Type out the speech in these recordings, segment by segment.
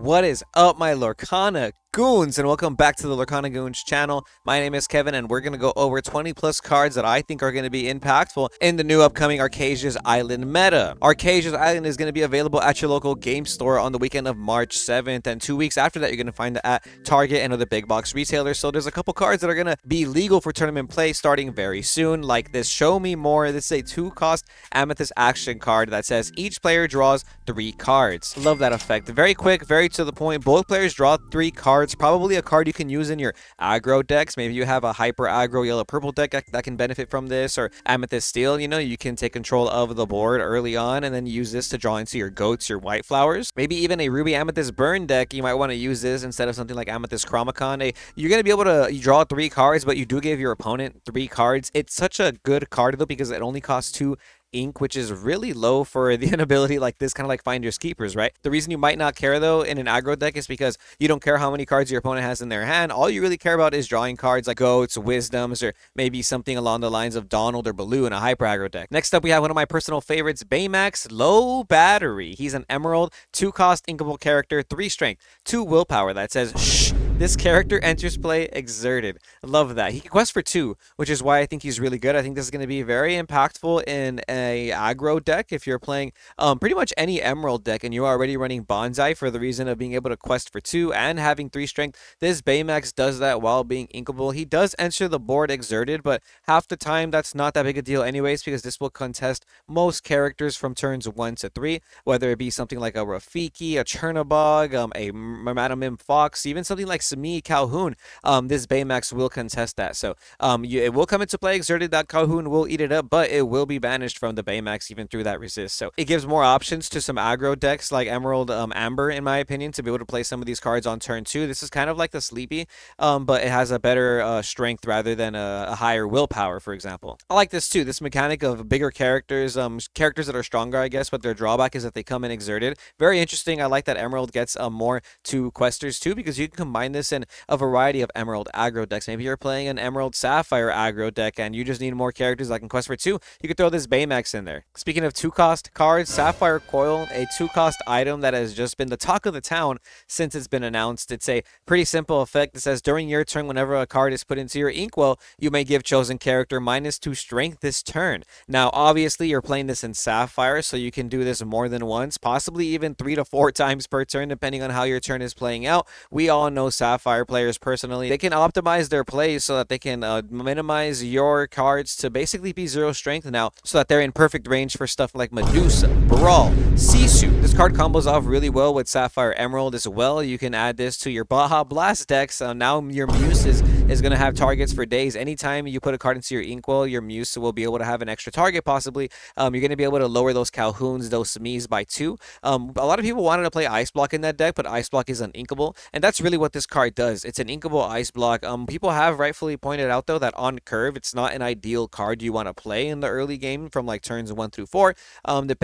What is up, my Lorcana Goons, and welcome back to the Lorcana Goons channel. My name is Kevin, and we're going to go over 20 plus cards that I think are going to be impactful in the new upcoming Archazia's Island meta. Archazia's Island is going to be available at your local game store on the weekend of March 7th, and 2 weeks after that, you're going to find it at Target and other big box retailers. So there's a couple cards that are going to be legal for tournament play starting very soon, like this Show Me More. This is a 2-cost Amethyst action card that says each player draws 3 cards. Love that effect. Very quick, very to the point. Both players draw 3 cards. Probably a card you can use in your aggro decks. Maybe you have a hyper aggro yellow purple deck that can benefit from this, or amethyst steel. You know, you can take control of the board early on and then use this to draw into your goats, your white flowers. Maybe even a ruby amethyst burn deck. You might want to use this instead of something like amethyst chromacon. You're going to be able to draw 3 cards, but you do give your opponent 3 cards. It's such a good card though because it only costs 2 ink, which is really low for the inability like this, kind of like finders keepers, right? The reason you might not care though in an aggro deck is because you don't care how many cards your opponent has in their hand. All you really care about is drawing cards like goats, wisdoms, or maybe something along the lines of Donald or Baloo in a hyper aggro deck. Next up, we have one of my personal favorites, Baymax Low Battery. He's an emerald 2-cost inkable character, 3 strength, 2 willpower that says shh. This character enters play exerted. Love that. He can quest for 2, which is why I think he's really good. I think this is going to be very impactful in a aggro deck if you're playing pretty much any emerald deck and you're already running bonsai for the reason of being able to quest for 2 and having 3 strength. This Baymax does that while being inkable. He does enter the board exerted, but half the time that's not that big a deal anyways because this will contest most characters from turns 1 to 3, whether it be something like a Rafiki, a Chernabog, a Madame Mim Fox, even something like Sami Calhoun. This Baymax will contest that. So it will come into play exerted. That Calhoun will eat it up, but it will be banished from the Baymax even through that resist. So it gives more options to some aggro decks like Emerald Amber, in my opinion, to be able to play some of these cards on turn 2. This is kind of like the Sleepy, but it has a better strength rather than a higher willpower, for example. I like this too. This mechanic of bigger characters, characters that are stronger, I guess, but their drawback is that they come in exerted. Very interesting. I like that Emerald gets more to questers too because you can combine this in a variety of emerald aggro decks. Maybe you're playing an emerald sapphire aggro deck and you just need more characters that can quest for 2. You could throw this Baymax in there. Speaking of 2-cost cards, Sapphire Coil, a 2-cost item that has just been the talk of the town since it's been announced. It's a pretty simple effect that says during your turn, whenever a card is put into your inkwell, you may give chosen character -2 strength this turn. Now, obviously, you're playing this in Sapphire, so you can do this more than once, possibly even 3 to 4 times per turn, depending on how your turn is playing out. We all know Sapphire players personally. They can optimize their plays so that they can minimize your cards to basically be 0 strength now, so that they're in perfect range for stuff like Medusa, Brawl, Sisu. This card combos off really well with Sapphire Emerald as well. You can add this to your Baja Blast decks. Now your Muse is going to have targets for days. Anytime you put a card into your inkwell, your Muse will be able to have an extra target possibly. You're going to be able to lower those Calhouns, those Samis by 2. A lot of people wanted to play Ice Block in that deck, but Ice Block is uninkable, and that's really what this card does. It's an inkable Ice Block. People have rightfully pointed out though that on curve, it's not an ideal card you want to play in the early game from like turns 1 through 4.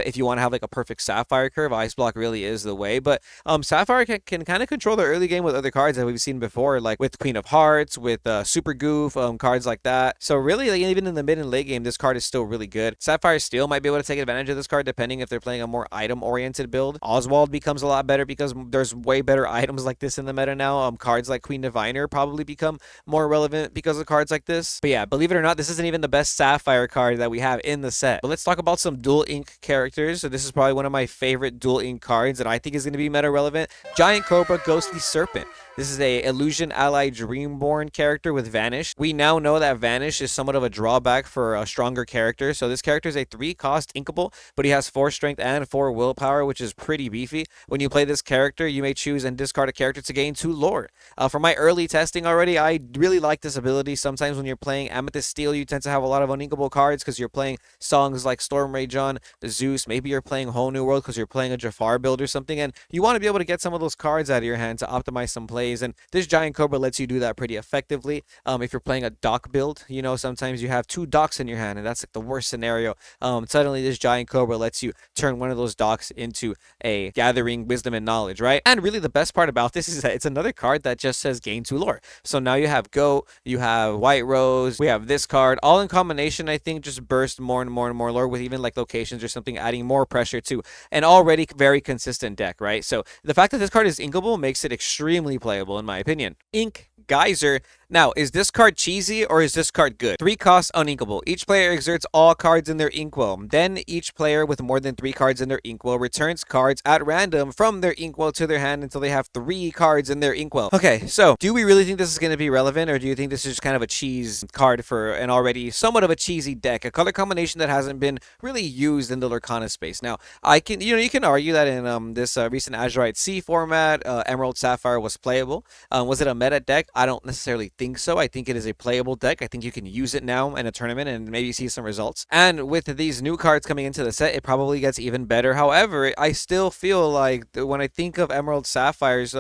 If you want to have like a perfect Sapphire curve, Ice Block really is the way. But Sapphire can kind of control the early game with other cards that we've seen before, like with Queen of Hearts, with Super Goof, cards like that. So really, like, even in the mid and late game, this card is still really good. Sapphire Steel might be able to take advantage of this card depending if they're playing a more item-oriented build. Oswald becomes a lot better because there's way better items like this in the meta now. Cards like Queen Diviner probably become more relevant because of cards like this. But yeah, believe it or not, this isn't even the best Sapphire card that we have in the set. But let's talk about some dual ink characters. So this is probably one of my favorite dual ink cards that I think is going to be meta relevant. Giant Cobra Ghostly Serpent. This is a Illusion Ally Dreamborn character with Vanish. We now know that Vanish is somewhat of a drawback for a stronger character. So this character is a 3-cost inkable, but he has 4 strength and 4 willpower, which is pretty beefy. When you play this character, you may choose and discard a character to gain 2 lore. For my early testing already, I really like this ability. Sometimes when you're playing Amethyst Steel, you tend to have a lot of uninkable cards because you're playing songs like Storm Rage on, the Zeus. Maybe you're playing Whole New World because you're playing a Jafar build or something, and you want to be able to get some of those cards out of your hand to optimize some plays. anyways, and this Giant Cobra lets you do that pretty effectively. If you're playing a dock build, you know, sometimes you have 2 docks in your hand, and that's like the worst scenario. Suddenly this Giant Cobra lets you turn one of those docks into a gathering wisdom and knowledge, right? And really the best part about this is that it's another card that just says gain 2 lore. So now you have Goat, you have White Rose, we have this card, all in combination. I think just burst more and more and more lore with even like locations or something, adding more pressure to an already very consistent deck, right? So the fact that this card is inkable makes it extremely playable in my opinion. Ink Geyser. Now, is this card cheesy or is this card good? 3 costs uninkable. Each player exerts all cards in their inkwell. Then each player with more than 3 cards in their inkwell returns cards at random from their inkwell to their hand until they have 3 cards in their inkwell. Okay, so do we really think this is going to be relevant, or do you think this is just kind of a cheese card for an already somewhat of a cheesy deck, a color combination that hasn't been really used in the Lorcana space? Now, you can argue that in this recent Azurite C format, Emerald Sapphire was playable. Was it a meta deck? I don't necessarily think so. I think it is a playable deck. I think you can use it now in a tournament and maybe see some results. And with these new cards coming into the set, it probably gets even better. However, I still feel like when I think of Emerald Sapphire's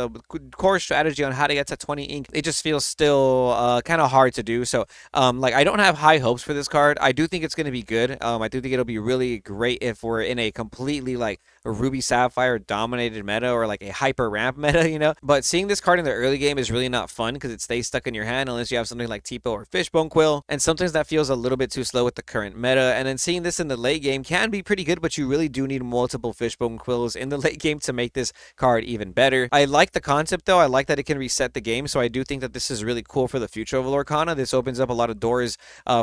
core strategy on how to get to 20 ink, it just feels still kind of hard to do. So like I don't have high hopes for this card. I do think it's going to be good. I do think it'll be really great if we're in a completely like a Ruby Sapphire dominated meta or like a hyper ramp meta, you know. But seeing this card in the early game is really not fun because it stays stuck in your hand unless you have something like Tipo or Fishbone Quill, and sometimes that feels a little bit too slow with the current meta. And then seeing this in the late game can be pretty good, but you really do need multiple Fishbone Quills in the late game to make this card even better. I like the concept though. I like that it can reset the game, so I do think that this is really cool for the future of Lorcana. This opens up a lot of doors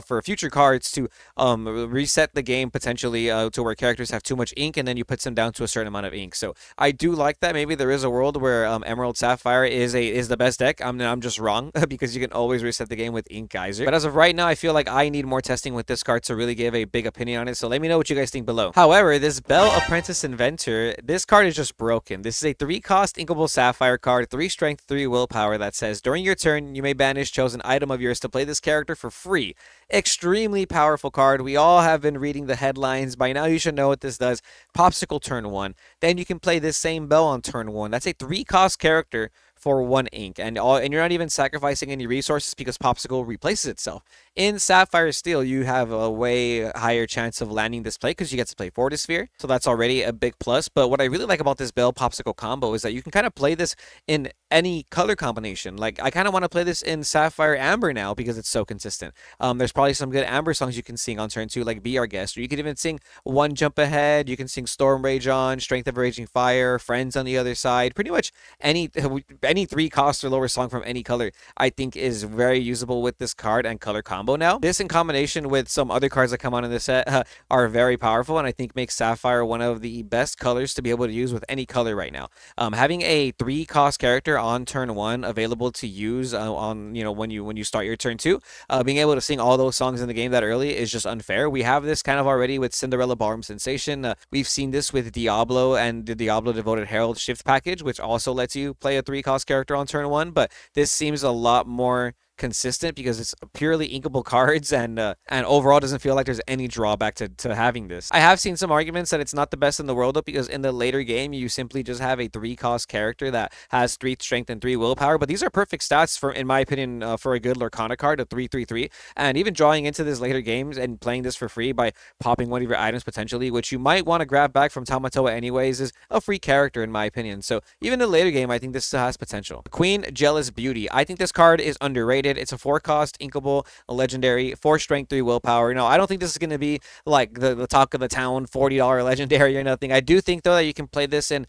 for future cards to reset the game potentially to where characters have too much ink and then you put them down to a certain amount of ink. So I do like that. Maybe there is a world where Emerald Sapphire is the best deck. I'm just wrong because you can always reset the game with Ink Geyser. But as of right now, I feel like I need more testing with this card to really give a big opinion on it. So let me know what you guys think below. However, this Belle Apprentice Inventor, this card is just broken. This is a 3-cost inkable Sapphire card, 3 strength, 3 willpower that says during your turn, you may banish chosen item of yours to play this character for free. Extremely powerful card. We all have been reading the headlines. By now, you should know what this does. Popsicle turn 1. Then you can play this same Belle on turn 1. That's a 3-cost character for 1 ink, and you're not even sacrificing any resources because Popsicle replaces itself. In Sapphire Steel, you have a way higher chance of landing this play because you get to play Fortisphere, so that's already a big plus. But what I really like about this Belle Popsicle combo is that you can kind of play this in any color combination. Like, I kind of want to play this in Sapphire Amber now because it's so consistent. There's probably some good Amber songs you can sing on turn 2, like Be Our Guest, or you can even sing One Jump Ahead, you can sing Storm Rage On, Strength of Raging Fire, Friends on the Other Side. Pretty much any 3-cost or lower song from any color I think is very usable with this card and color combo now. This in combination with some other cards that come on in the set are very powerful, and I think makes Sapphire one of the best colors to be able to use with any color right now. Having a 3-cost character on turn 1 available to use on when you start your turn 2, being able to sing all those songs in the game that early is just unfair. We have this kind of already with Cinderella Ballroom Sensation. We've seen this with Diablo and the Diablo Devoted Herald Shift package, which also lets you play a 3-cost character on turn 1, but this seems a lot more consistent because it's purely inkable cards, and overall doesn't feel like there's any drawback to having this. I have seen some arguments that it's not the best in the world though, because in the later game you simply just have a 3-cost character that has 3 strength and 3 willpower, but these are perfect stats for, in my opinion, for a good Lorcana card, a 3/3/3, and even drawing into this later games and playing this for free by popping one of your items potentially, which you might want to grab back from Tamatoa anyways, is a free character in my opinion. So even in the later game, I think this still has potential. Queen Jealous Beauty. I think this card is underrated. It's a 4-cost inkable, a legendary, 4 strength, 3 willpower. No, I don't think this is going to be like the talk of the town $40 legendary or nothing. I do think though that you can play this in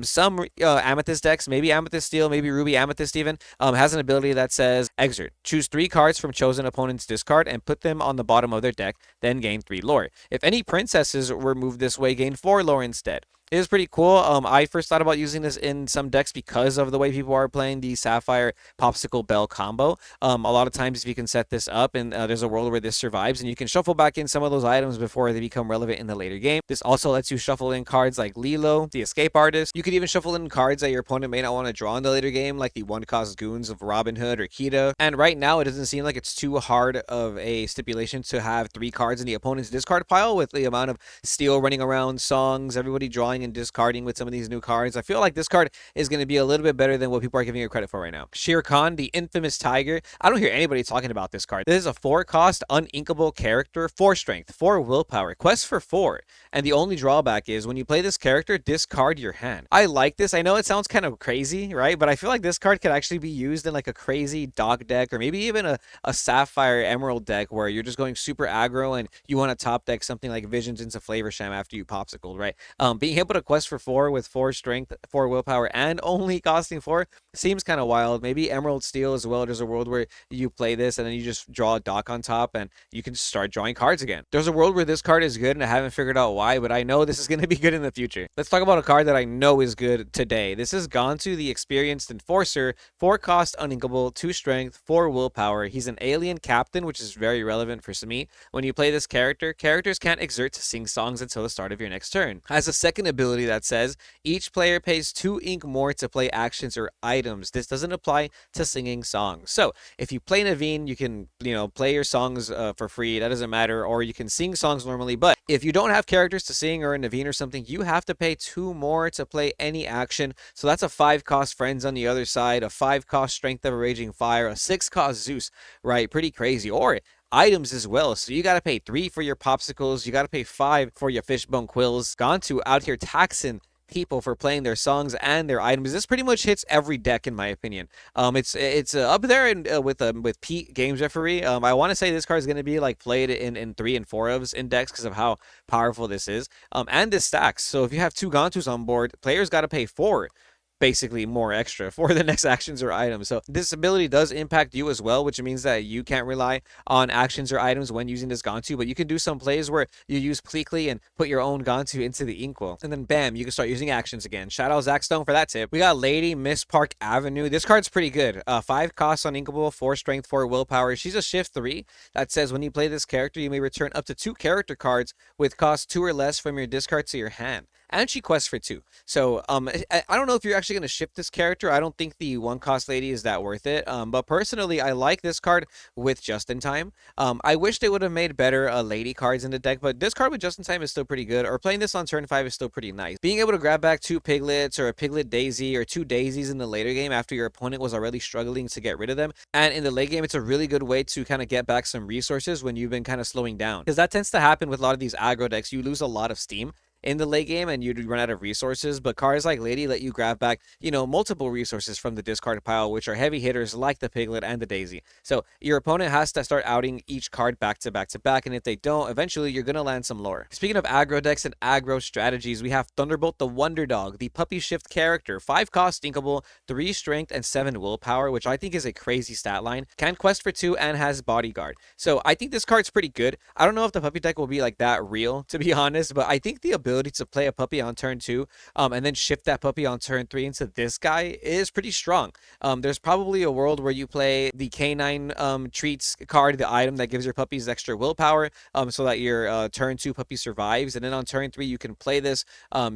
some Amethyst decks, maybe Amethyst Steel, maybe Ruby Amethyst even. Has an ability that says exert. Choose 3 cards from chosen opponent's discard and put them on the bottom of their deck, then gain 3 lore. If any princesses were moved this way, gain 4 lore instead. It is pretty cool. I first thought about using this in some decks because of the way people are playing the Sapphire Popsicle Belle combo. A lot of times if you can set this up and there's a world where this survives and you can shuffle back in some of those items before they become relevant in the later game. This also lets you shuffle in cards like Lilo, the Escape Artist. You could even shuffle in cards that your opponent may not want to draw in the later game, like the 1-cost Goons of Robin Hood or Kita. And right now it doesn't seem like it's too hard of a stipulation to have 3 cards in the opponent's discard pile with the amount of steel running around, songs, everybody drawing drawing and discarding with some of these new cards. I feel like this card is going to be a little bit better than what people are giving it credit for right now. Shere, the infamous tiger. I don't hear anybody talking about this card. This is a 4-cost uninkable character, 4 strength, 4 willpower, quest for 4. And the only drawback is when you play this character, discard your hand. I like this. I know it sounds kind of crazy, right? But I feel like this card could actually be used in like a crazy dog deck, or maybe even a Sapphire Emerald deck where you're just going super aggro and you want to top deck something like Visions into Flavor Sham after you popsicle, right? Being able to quest for 4 with 4 strength, 4 willpower, and only costing 4 seems kind of wild. Maybe Emerald Steel as well. There's a world where you play this and then you just draw a dock on top and you can start drawing cards again. There's a world where this card is good and I haven't figured out why, but I know this is going to be good in the future. Let's talk about a card that I know is good today. This is Gontu, the Experienced Enforcer, 4-cost uninkable, 2 strength, 4 willpower. He's an alien captain, which is very relevant for me. When you play this character, characters can't exert to sing songs until the start of your next turn. Has a second ability that says each player pays 2 ink more to play actions or items. This doesn't apply to singing songs. So if you play Naveen, you can, play your songs for free. That doesn't matter. Or you can sing songs normally. But if you don't have characters to sing or a Naveen or something, you have to pay 2 more to play any action. So that's a 5-cost Friends on the other side, a 5-cost Strength of a Raging Fire, a 6-cost Zeus, right? Pretty crazy. Or items as well. So you got to pay 3 for your popsicles. You got to pay 5 for your fishbone quills. Gontu out here taxing people for playing their songs and their items. This pretty much hits every deck in my opinion. It's up there with Pete Games Referee. I want to say this card is going to be like played in 3 and 4 ofs in decks because of how powerful this is. And this stacks. So if you have 2 Gontus on board, players got to pay 4 basically more extra for the next actions or items. So this ability does impact you as well, which means that you can't rely on actions or items when using this Gontu, but you can do some plays where you use Pleekly and put your own Gontu into the inkwell, and then bam, you can start using actions again. Shout out Zach Stone for that tip. We got Lady Miss Park Avenue. This card's pretty good. 5 costs uninkable, 4 strength, 4 willpower. She's a shift 3 that says when you play this character, you may return up to 2 character cards with cost 2 or less from your discard to your hand. And she quests for 2. So I don't know if you're actually going to shift this character. I don't think the 1-cost lady is that worth it. But personally, I like this card with Just in Time. I wish they would have made better lady cards in the deck, but this card with Just in Time is still pretty good. Or playing this on turn 5 is still pretty nice. Being able to grab back 2 piglets or a piglet daisy or 2 daisies in the later game after your opponent was already struggling to get rid of them. And in the late game, it's a really good way to kind of get back some resources when you've been kind of slowing down. Because that tends to happen with a lot of these aggro decks. You lose a lot of steam in the late game and you'd run out of resources, but cards like Lady let you grab back, multiple resources from the discard pile, which are heavy hitters like the Piglet and the Daisy. So your opponent has to start outing each card back to back to back, and if they don't, eventually you're going to land some lore. Speaking of aggro decks and aggro strategies, we have Thunderbolt the Wonder Dog, the puppy shift character, 5 cost stinkable, 3 strength, and 7 willpower, which I think is a crazy stat line. Can quest for 2 and has Bodyguard. So I think this card's pretty good. I don't know if the puppy deck will be like that real, to be honest, but I think the ability to play a puppy on turn 2 and then shift that puppy on turn 3 into this guy is pretty strong. There's probably a world where you play the canine treats card, the item that gives your puppies extra willpower, so that your turn 2 puppy survives, and then on turn 3 you can play this,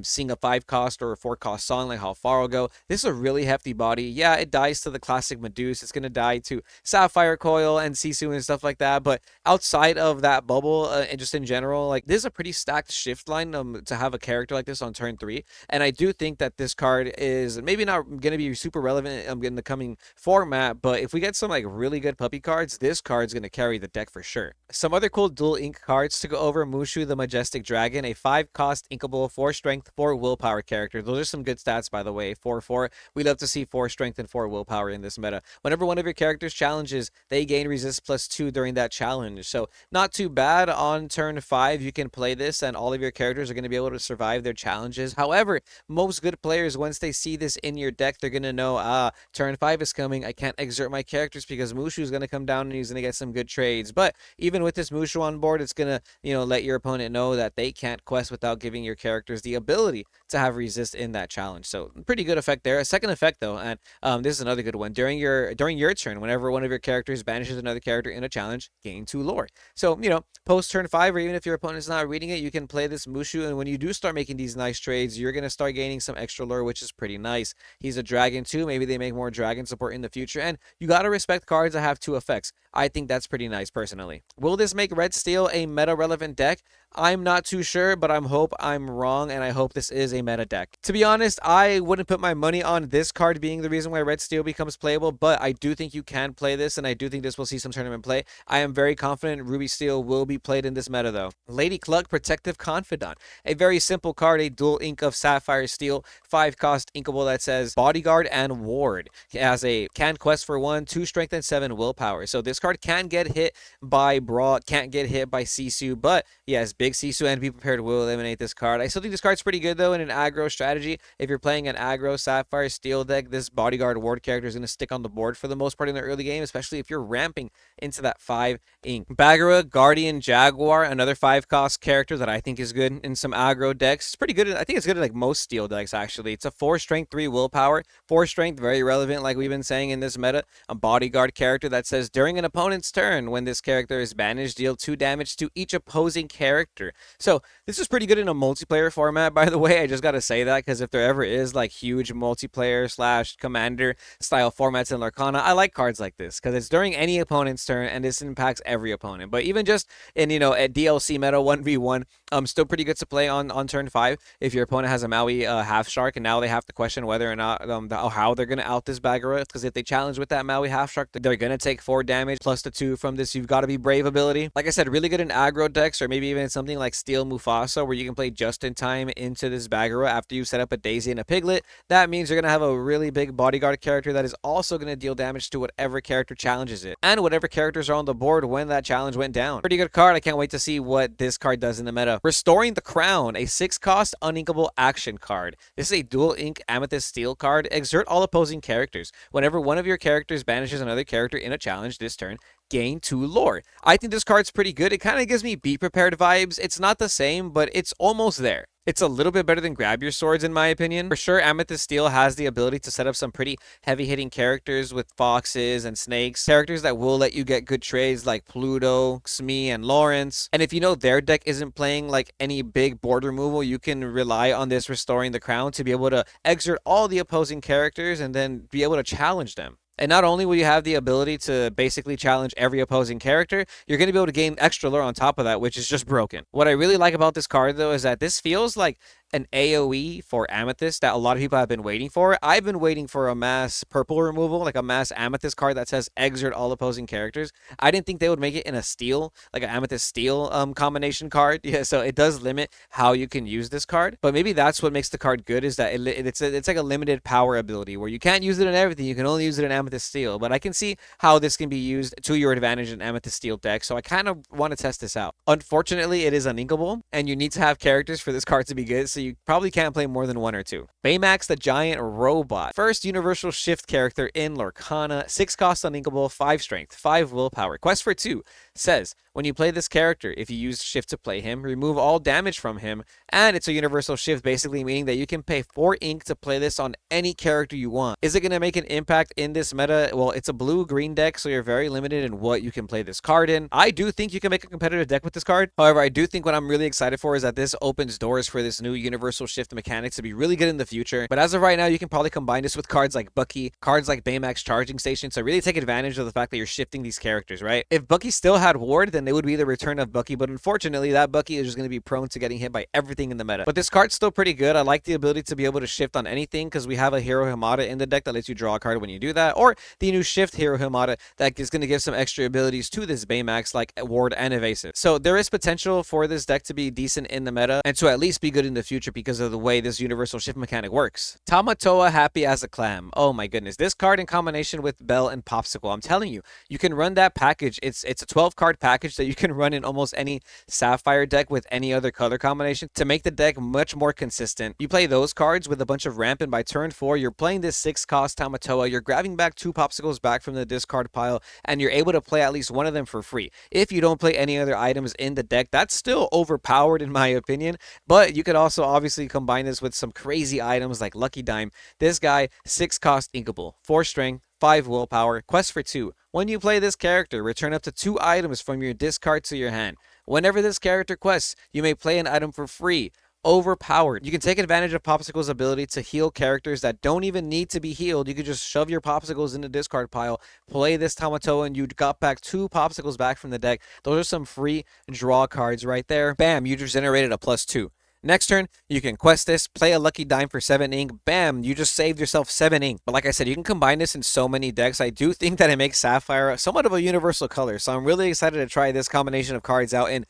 sing a 5-cost or a 4-cost song like how far will go. This is a really hefty body. Yeah, it dies to the classic Medusa. It's going to die to Sapphire Coil and Sisu and stuff like that, but outside of that bubble and just in general, like, this is a pretty stacked shift line to have a character like this on turn 3, and I do think that this card is maybe not going to be super relevant in the coming format, but if we get some like really good puppy cards, this card's going to carry the deck for sure. Some other cool dual ink cards to go over: Mushu the Majestic Dragon, a 5-cost inkable, 4 strength, 4 willpower character. Those are some good stats, by the way. 4/4. We love to see 4 strength and 4 willpower in this meta. Whenever one of your characters challenges, they gain resist +2 during that challenge, so not too bad. On turn 5 you can play this and all of your characters are going to be able to survive their challenges. However, most good players, once they see this in your deck, they're going to know, turn 5 is coming. I can't exert my characters because Mushu is going to come down and he's going to get some good trades. But even with this Mushu on board, it's going to, let your opponent know that they can't quest without giving your characters the ability to have resist in that challenge. So pretty good effect there. A second effect though, and this is another good one. During your turn, whenever one of your characters banishes another character in a challenge, gain 2 lore. So, post turn 5, or even if your opponent's not reading it, you can play this Mushu, and when you do start making these nice trades, you're going to start gaining some extra lore, which is pretty nice. He's a dragon too. Maybe they make more dragon support in the future, and you got to respect cards that have 2 effects. I think that's pretty nice personally. Will this make Red Steel a meta relevant deck? I'm not too sure, but I hope I'm wrong, and I hope this is a meta deck. To be honest, I wouldn't put my money on this card being the reason why Red Steel becomes playable, but I do think you can play this, and I do think this will see some tournament play. I am very confident Ruby Steel will be played in this meta, though. Lady Cluck, Protective Confidant. A very simple card, a dual ink of Sapphire Steel, 5-cost inkable that says Bodyguard and Ward. It has a can quest for 1, 2 strength, and 7 willpower. So this card can get hit by Brawl, can't get hit by Sisu, but yes, big Sisu and Be Prepared will eliminate this card. I still think this card's pretty good, though, in an aggro strategy. If you're playing an aggro Sapphire Steel deck, this Bodyguard Ward character is going to stick on the board for the most part in the early game, especially if you're ramping into that 5 ink. Bagheera, Guardian Jaguar, another 5-cost character that I think is good in some aggro decks. It's pretty good. I think it's good in like most Steel decks, actually. It's a 4 strength, 3 willpower. 4 strength, very relevant, like we've been saying in this meta. A Bodyguard character that says during an opponent's turn, when this character is banished, deal 2 damage to each opposing character. So this is pretty good in a multiplayer format, by the way. I just gotta say that, because if there ever is like huge multiplayer / commander style formats in Lorcana, I like cards like this because it's during any opponent's turn and this impacts every opponent. But even just in, a DLC meta 1v1, still pretty good to play on turn 5 if your opponent has a Maui half shark, and now they have to question whether or not how they're gonna out this Bagheera, because if they challenge with that Maui half shark, they're gonna take 4 damage plus the 2 from this You've Got to Be Brave ability. Like I said, really good in aggro decks, or maybe even something like Steel Mufasa, where you can play just in time into this Bagheera after you set up a Daisy and a Piglet. That means you're going to have a really big Bodyguard character that is also going to deal damage to whatever character challenges it, and whatever characters are on the board when that challenge went down. Pretty good card. I can't wait to see what this card does in the meta. Restoring the Crown, a 6-cost uninkable action card. This is a dual ink Amethyst Steel card. Exert all opposing characters. Whenever one of your characters banishes another character in a challenge this turn, gain 2 lore. I think this card's pretty good. It kind of gives me Be Prepared vibes. It's not the same, but it's almost there. It's a little bit better than Grab Your Swords, in my opinion. For sure, Amethyst Steel has the ability to set up some pretty heavy-hitting characters with foxes and snakes. Characters that will let you get good trades like Pluto, Smee, and Lawrence. And if you know their deck isn't playing like any big board removal, you can rely on this Restoring the Crown to be able to exert all the opposing characters and then be able to challenge them. And not only will you have the ability to basically challenge every opposing character, you're going to be able to gain extra lore on top of that, which is just broken. What I really like about this card, though, is that this feels like an AoE for Amethyst that a lot of people have been waiting for. I've been waiting for a mass purple removal, like a mass Amethyst card that says exert all opposing characters. I didn't think they would make it in a Steel, like an Amethyst Steel combination card. Yeah, so it does limit how you can use this card. But maybe that's what makes the card good, is that it's like a limited power ability where you can't use it in everything. You can only use it in Amethyst Steel. But I can see how this can be used to your advantage in Amethyst Steel deck. So I kind of want to test this out. Unfortunately, it is uninkable, and you need to have characters for this card to be good. So you probably can't play more than 1 or 2. Baymax the Giant Robot. First universal shift character in Lorcana. 6 cost uninkable, 5 strength, 5 willpower. Quest for 2 says, when you play this character, if you use shift to play him, remove all damage from him. And it's a universal shift, basically meaning that you can pay 4 ink to play this on any character you want. Is it going to make an impact in this meta? Well, it's a blue-green deck, so you're very limited in what you can play this card in. I do think you can make a competitive deck with this card. However, I do think what I'm really excited for is that this opens doors for this new universal shift mechanic to be really good in the future. But as of right now, you can probably combine this with cards like Bucky, cards like Baymax Charging Station, to really take advantage of the fact that you're shifting these characters, right? If Bucky still had Ward, then it would be the return of Bucky, but unfortunately, that Bucky is just going to be prone to getting hit by everything in the meta. But this card's still pretty good. I like the ability to be able to shift on anything, because we have a Hero Hamada in the deck that lets you draw a card when you do that, or the new Shift Hero Hamada that is going to give some extra abilities to this Baymax, like Ward and Evasive. So there is potential for this deck to be decent in the meta, and to at least be good in the future because of the way this universal shift mechanic works. Tamatoa Happy as a Clam. Oh my goodness. This card in combination with Belle and Popsicle, I'm telling you, you can run that package. It's a 12-card package that you can run in almost any Sapphire deck with any other color combination to make the deck much more consistent. You play those cards with a bunch of ramp, and by turn 4, you're playing this 6-cost Tamatoa. You're grabbing back 2 Popsicles back from the discard pile, and you're able to play at least one of them for free. If you don't play any other items in the deck, that's still overpowered in my opinion, but you could also obviously combine this with some crazy items like Lucky Dime. This guy, 6-cost inkable, 4 strength, 5 willpower, quest for 2. When you play this character, return up to 2 items from your discard to your hand. Whenever this character quests, you may play an item for free. overpowered. You can take advantage of Popsicle's ability to heal characters that don't even need to be healed. You could just shove your Popsicles in the discard pile, play this Tamatoa, and you got back 2 Popsicles back from the deck. Those are some free draw cards right there. Bam, you just generated a +2. Next turn, you can quest this, play a lucky dime for 7 ink. Bam, you just saved yourself 7 ink. But like I said, you can combine this in so many decks. I do think that it makes Sapphire somewhat of a universal color. So I'm really excited to try this combination of cards out in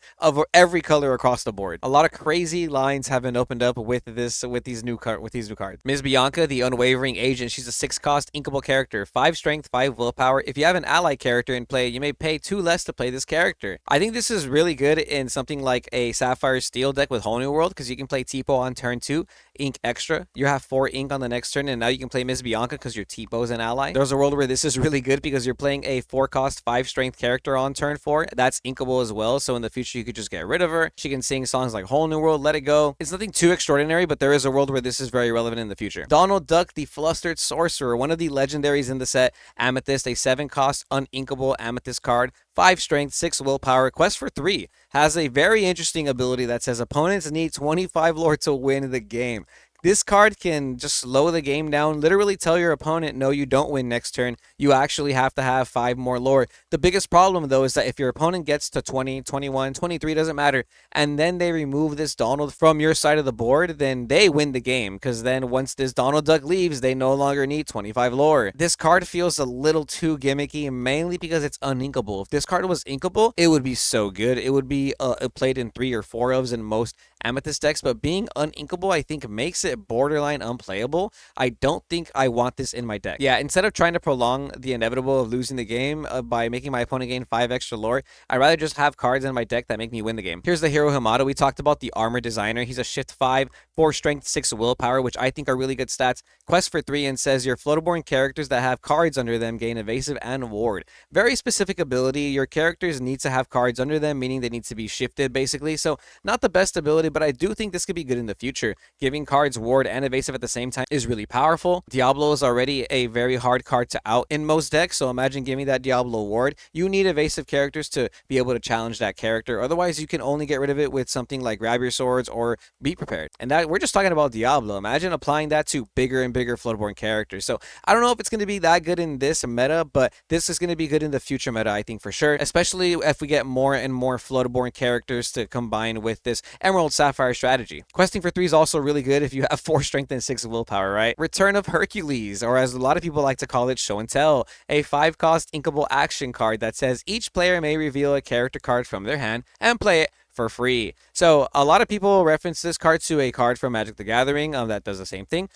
every color across the board. A lot of crazy lines have been opened up with these new cards. Ms. Bianca, the Unwavering Agent. She's a 6-cost inkable character, 5 strength, 5 willpower. If you have an ally character in play, you may pay 2 less to play this character. I think this is really good in something like a Sapphire Steel deck with Whole New World, because you can play Tipo on turn 2, ink extra. You have 4 ink on the next turn, and now you can play Miss Bianca because your Tipo is an ally. There's a world where this is really good because you're playing a 4-cost, 5-strength character on turn 4. That's inkable as well, so in the future you could just get rid of her. She can sing songs like Whole New World, Let It Go. It's nothing too extraordinary, but there is a world where this is very relevant in the future. Donald Duck, the Flustered Sorcerer, one of the legendaries in the set. Amethyst, a 7-cost, uninkable Amethyst card. 5 strength, 6 willpower, quest for 3. Has a very interesting ability that says opponents need 25 lore to win the game. This card can just slow the game down, literally tell your opponent, no, you don't win next turn. You actually have to have 5 more lore. The biggest problem, though, is that if your opponent gets to 20, 21, 23, doesn't matter, and then they remove this Donald from your side of the board, then they win the game, because then once this Donald Duck leaves, they no longer need 25 lore. This card feels a little too gimmicky, mainly because it's uninkable. If this card was inkable, it would be so good. It would be played in 3 or 4 ofs in most Amethyst decks, but being uninkable, I think, makes it borderline unplayable. I don't think I want this in my deck. Yeah, instead of trying to prolong the inevitable of losing the game by making my opponent gain 5 extra lore, I'd rather just have cards in my deck that make me win the game. Here's the Hero Hamada. We talked about the Armor Designer. He's a shift 5, 4 strength, 6 willpower, which I think are really good stats. Quest for 3 and says your floaterborn characters that have cards under them gain evasive and ward. Very specific ability. Your characters need to have cards under them, meaning they need to be shifted, basically. So not the best ability, but I do think this could be good in the future. Giving cards ward and evasive at the same time is really powerful. Diablo is already a very hard card to out in most decks, so imagine giving that Diablo ward. You need evasive characters to be able to challenge that character. Otherwise, you can only get rid of it with something like Grab Your Swords or Be Prepared. And that we're just talking about Diablo. Imagine applying that to bigger and bigger floatborn characters. So I don't know if it's going to be that good in this meta, but this is going to be good in the future meta, I think, for sure. Especially if we get more and more floatborn characters to combine with this Emerald Sapphire strategy. Questing for 3 is also really good if you have 4 strength and 6 willpower, right? Return of Hercules, or as a lot of people like to call it, Show and Tell, a 5-cost inkable action card that says each player may reveal a character card from their hand and play it for free. So a lot of people reference this card to a card from Magic the Gathering that does the same thing.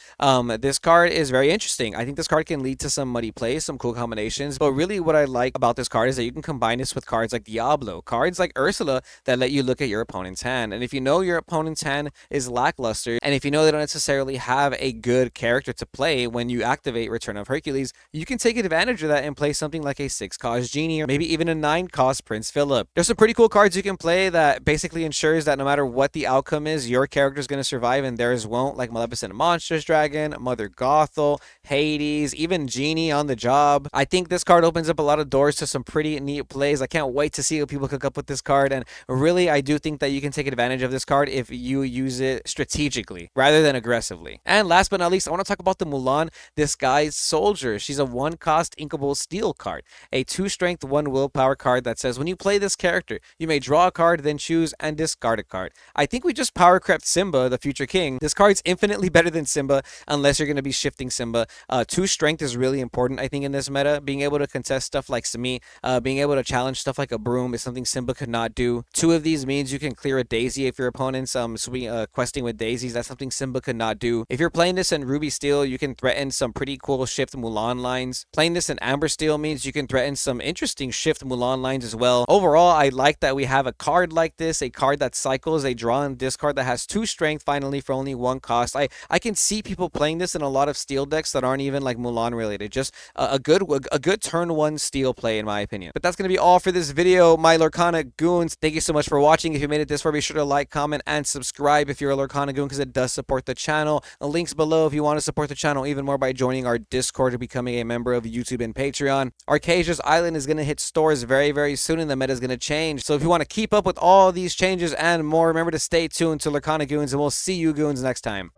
This card is very interesting. I think this card can lead to some muddy plays, some cool combinations, but really what I like about this card is that you can combine this with cards like Diablo, cards like Ursula that let you look at your opponent's hand. And if you know your opponent's hand is lackluster, and if you know they don't necessarily have a good character to play when you activate Return of Hercules, you can take advantage of that and play something like a 6-cost Genie, or maybe even a 9-cost Prince Philip. There's some pretty cool cards you can play that basically ensures that no matter what the outcome is, your character is going to survive and theirs won't, like Maleficent Monstrous Dragon, Mother Gothel, Hades, even Genie on the Job. I think this card opens up a lot of doors to some pretty neat plays. I can't wait to see what people cook up with this card, and really I do think that you can take advantage of this card if you use it strategically rather than aggressively. And last but not least, I want to talk about the Mulan Disguised Soldier. She's a 1-cost inkable steel card, a 2 strength, 1 willpower card that says when you play this character, you may draw a card, then choose and discard a card. I think we just power crept Simba, the future king. This card's infinitely better than Simba unless you're going to be shifting Simba. 2 strength is really important, I think, in this meta. Being able to contest stuff like Sami, being able to challenge stuff like a broom is something Simba could not do. 2 of these means you can clear a daisy if your opponent's questing with daisies. That's something Simba could not do. If you're playing this in Ruby Steel, you can threaten some pretty cool shift Mulan lines. Playing this in Amber Steel means you can threaten some interesting shift Mulan lines as well. Overall, I like that we have a card like this, a card that cycles, a draw and discard that has 2 strength finally for only 1 cost. I can see people playing this in a lot of steel decks that aren't even like Mulan related. Just a good turn 1 steel play in my opinion. But that's going to be all for this video, my Lorcana goons. Thank you so much for watching. If you made it this far, be sure to like, comment, and subscribe if you're a Lorcana goon, because it does support the channel. The links below if you want to support the channel even more by joining our Discord or becoming a member of YouTube and Patreon. Archazia's Island is going to hit stores very, very soon, and the meta is going to change. So if you want to keep up with all these changes and more. Remember to stay tuned to Lorcana Goons, and we'll see you goons next time.